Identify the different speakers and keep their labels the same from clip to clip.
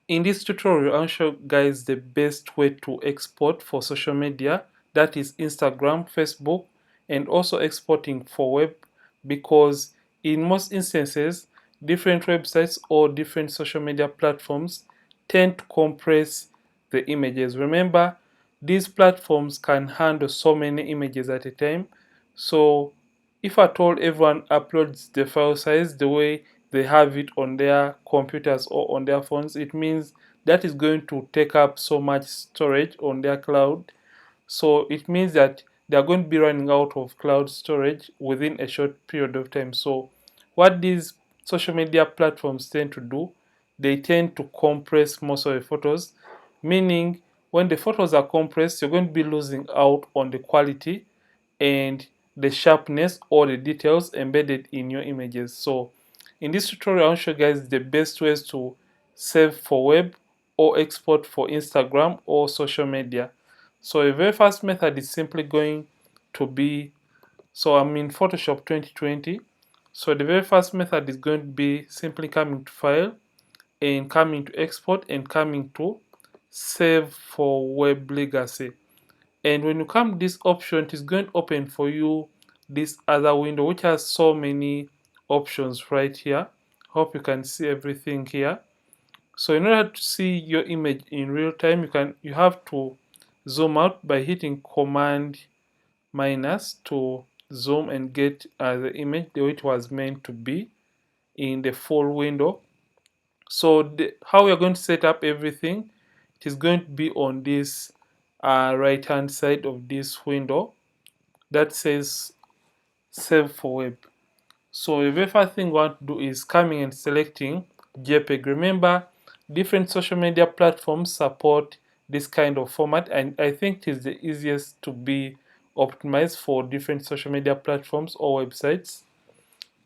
Speaker 1: In this tutorial, I'll show you guys the best way to export for social media, that is Instagram, Facebook, and also exporting for web, because in most instances, different websites or different social media platforms tend to compress the images. Remember, these platforms can handle so many images at a time. So if at all everyone uploads the file size the way they have it on their computers or on their phones, it means that is going to take up so much storage on their cloud. So it means that they are going to be running out of cloud storage within a short period of time. So what these social media platforms tend to do, they tend to compress most of the photos, meaning when the photos are compressed, you're going to be losing out on the quality and the sharpness or the details embedded in your images. So in this tutorial, I'll show you guys the best ways to save for web or export for Instagram or social media. So the very first method is simply going to be, so I'm in Photoshop 2020. So the very first method is going to be simply coming to File and coming to Export and coming to Save for Web Legacy. And when you come to this option, it is going to open for you this other window which has so many options right here. Hope you can see everything here. So in order to see your image in real time, you have to zoom out by hitting Command minus to zoom and get the image the way it was meant to be in the full window. So how we are going to set up everything, it is going to be on this right hand side of this window that says Save for Web. So the very first thing we want to do is coming and selecting JPEG. Remember, different social media platforms support this kind of format, and I think it is the easiest to be optimized for different social media platforms or websites.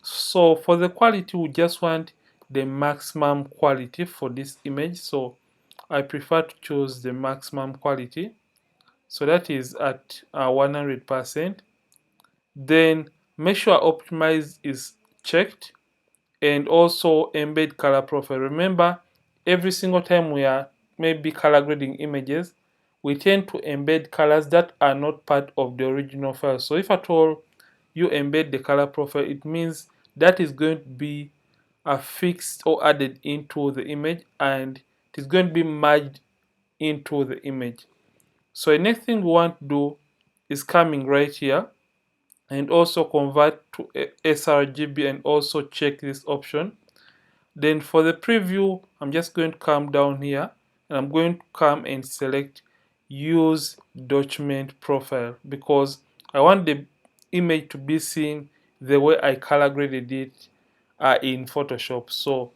Speaker 1: So for the quality, we just want the maximum quality for this image. So I prefer to choose the maximum quality. So that is at 100%. Then make sure optimize is checked, and also embed color profile. Remember, every single time we are maybe color grading images, we tend to embed colors that are not part of the original file. So if at all you embed the color profile, it means that is going to be fixed or added into the image, and it is going to be merged into the image. So the next thing we want to do is coming right here and also convert to sRGB and also check this option. Then for the preview, I'm just going to come down here and I'm going to come and select use document profile, because I want the image to be seen the way I color graded it in Photoshop. So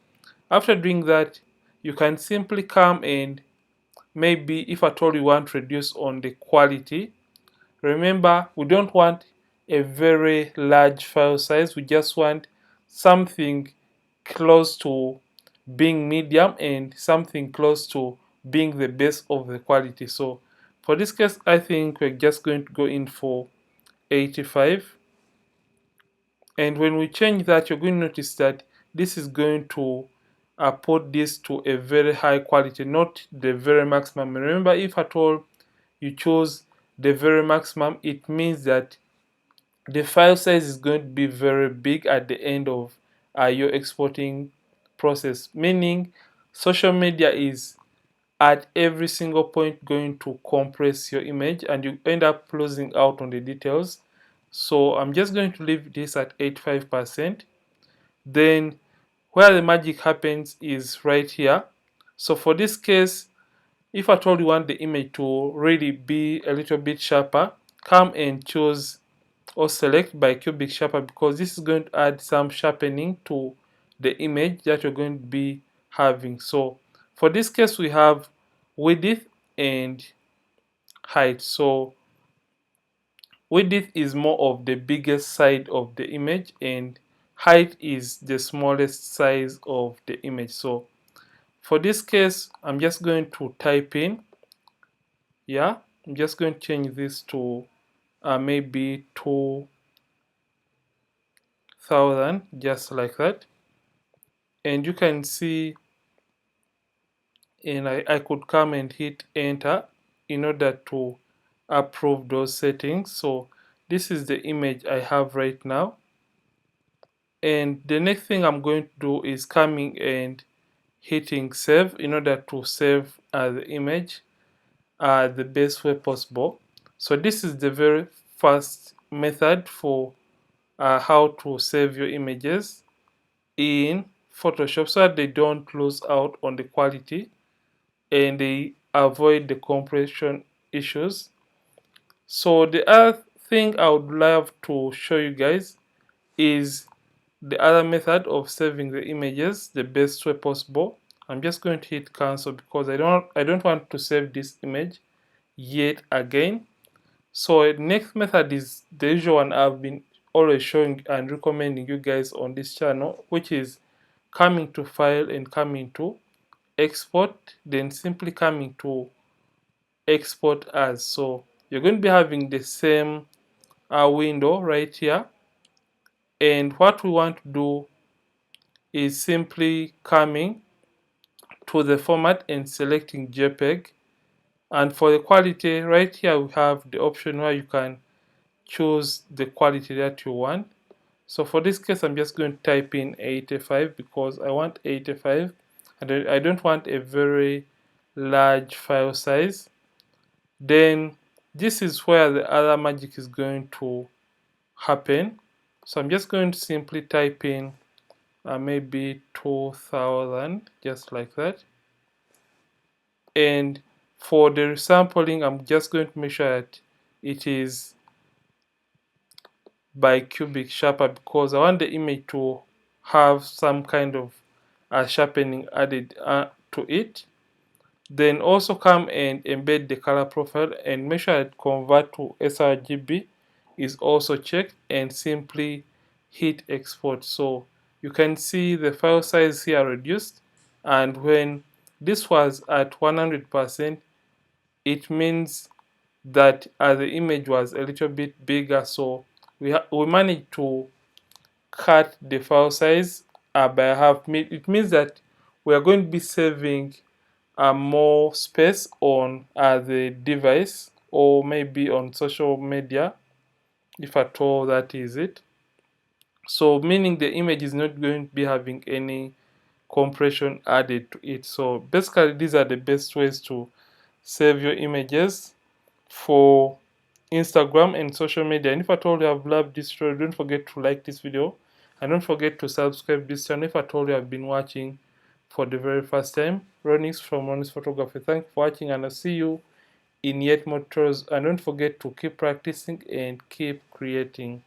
Speaker 1: after doing that, you can simply come and maybe if at all you want to reduce on the quality. Remember, we don't want a very large file size. We just want something close to being medium and something close to being the best of the quality. So for this case, I think we're just going to go in for 85. And when we change that, you're going to notice that this is going to put this to a very high quality, not the very maximum. Remember, if at all you choose the very maximum, it means that the file size is going to be very big at the end of your exporting process, meaning social media is at every single point going to compress your image and you end up losing out on the details. So I'm just going to leave this at 85%. Then where the magic happens is right here. So for this case, if at all you want the image to really be a little bit sharper, come and choose or select by cubic sharper, because this is going to add some sharpening to the image that you're going to be having. So for this case, we have width and height. So width is more of the biggest side of the image and height is the smallest size of the image. So for this case, I'm just going to type in, yeah, I'm just going to change this to maybe 2000, just like that. And you can see and I could come and hit enter in order to approve those settings. So this is the image I have right now, and the next thing I'm going to do is coming and hitting save in order to save the image the best way possible. So this is the very first method for how to save your images in Photoshop so that they don't lose out on the quality and they avoid the compression issues. So the other thing I would love to show you guys is the other method of saving the images the best way possible. I'm just going to hit cancel because I don't want to save this image yet again. So the next method is the usual one I've been always showing and recommending you guys on this channel, which is coming to file and coming to export, then simply coming to export as. So you're going to be having the same window right here, and what we want to do is simply coming to the format and selecting JPEG. And for the quality, right here we have the option where you can choose the quality that you want. So for this case, I'm just going to type in 85 because I want 85 and I don't want a very large file size. Then this is where the other magic is going to happen. So I'm just going to simply type in maybe 2000, just like that. And for the resampling, I'm just going to make sure that it is by cubic sharper because I want the image to have some kind of sharpening added to it. Then also come and embed the color profile and make sure that convert to Srgb is also checked and simply hit export. So you can see the file size here reduced, and when this was at 100%, it means that the image was a little bit bigger. So we managed to cut the file size by half. It means that we are going to be saving more space on the device or maybe on social media, if at all that is it. So meaning the image is not going to be having any compression added to it. So basically these are the best ways to save your images for Instagram and social media. And if at all you have loved this tutorial, don't forget to like this video and don't forget to subscribe this channel if at all you have been watching for the very first time. Ronix from Ronix Photography. Thanks for watching, and I'll see you in yet more tutorials. And don't forget to keep practicing and keep creating.